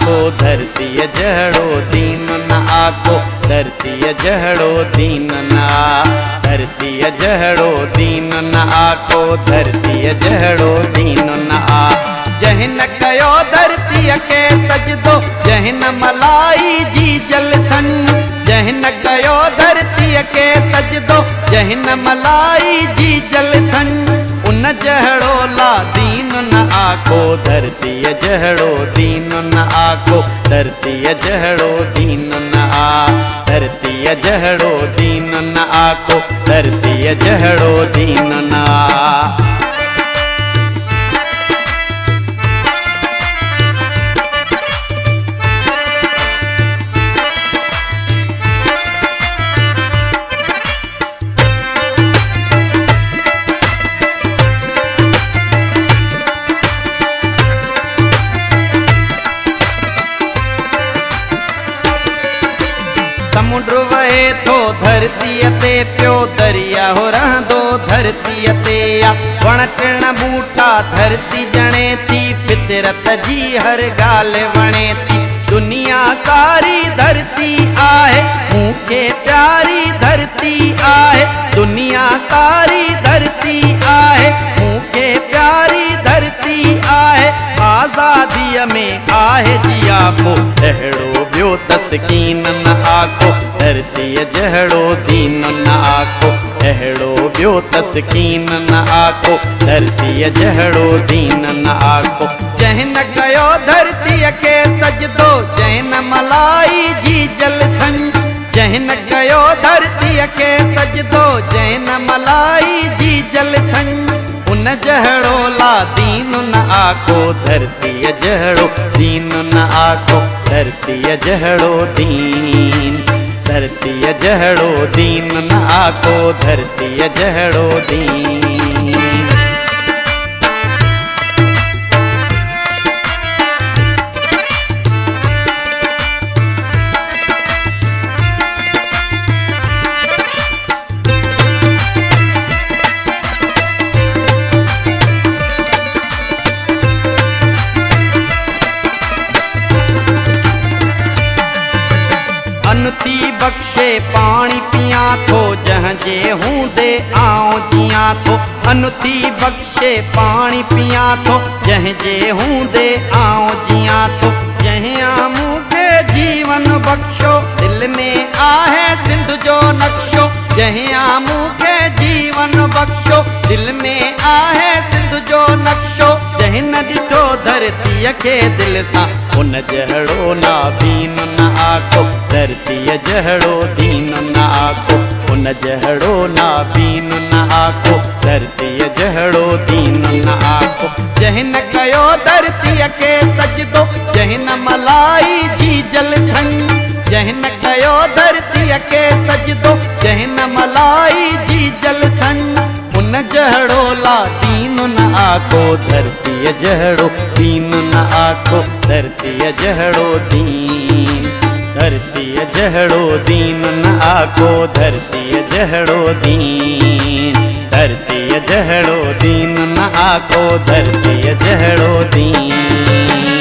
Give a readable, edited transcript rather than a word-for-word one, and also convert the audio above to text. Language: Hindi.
आको धरती जहड़ो दीन न आको धरती जहड़ो दीन न धरती जहड़ो दीन न आको धरती जहड़ो दीन न जहन कयो धरती के सजदो जहन मलाई जी जलथन जहन कयो धरती के सजदो जहन मलाई जी जलथन उन जहड़ो ला दीन न आको धरती जहड़ो दीन न आको धरती जहड़ो दीन न धरती जहड़ो दीन न आको धरती जहड़ो दीन न समुद्र वहे तो धरती ते प्यो दरिया हो रहंदो धरती ते वण टिण बूटा धरती जणे थी फितरत जी हर गाल वणे थी दुनिया सारी धरती आहे मूंखे प्यारी धरती आहे दुनिया सारी धरती आहे मूंखे प्यारी धरती आहे आज़ादीअ में आहे जिया को अहिड़ो ॿियो तस्कीन न आको धरती जहड़ो दीन न आको अहिड़ो ॿियो तस्कीन न आको धरती जहड़ो दीन न आको जहन कयो धरती के सजदो जहन मलाई जी जलथन जहन कयो धरती के सजदो जहन मलाई जी जलथन उन जहड़ो ला दीन न आको धरती जहड़ो दीन न आको धरती जहड़ो दीन धरती जहड़ो दीन न आको धरती जहड़ो दीन अनुती बख्शे पानी पिया थो जह जे हूँ दे आओ जिया थो अनुती बख्शे पानी पिया थो जह जे हूँ दे आओ जिया थो जह आमू के जीवन बख्शो दिल में आहे सिंध जो नक्शो जह आमू के जीवन बख्शो दिल में आहे सिंध जो नक्शो जह न ॾिठो धरती के दिल सां उन जहड़ो ना दीन न आको धरती जहड़ो दीन न आको उन जहड़ो ना दीन न आको धरती जहड़ो दीन न आको जहन कयो धरती के सजदो जहन मलाई जी जलथन जहन कयो धरती के सजदो जहन मलाई जी जलथन उन जहड़ो ला दीन न आको धरती जहड़ो दीन न आको धरती जहड़ो दीन धरती जहड़ो दीन न आको धरती जहड़ो दीन धरती जहड़ो दीन न आको धरती जहड़ो दीन।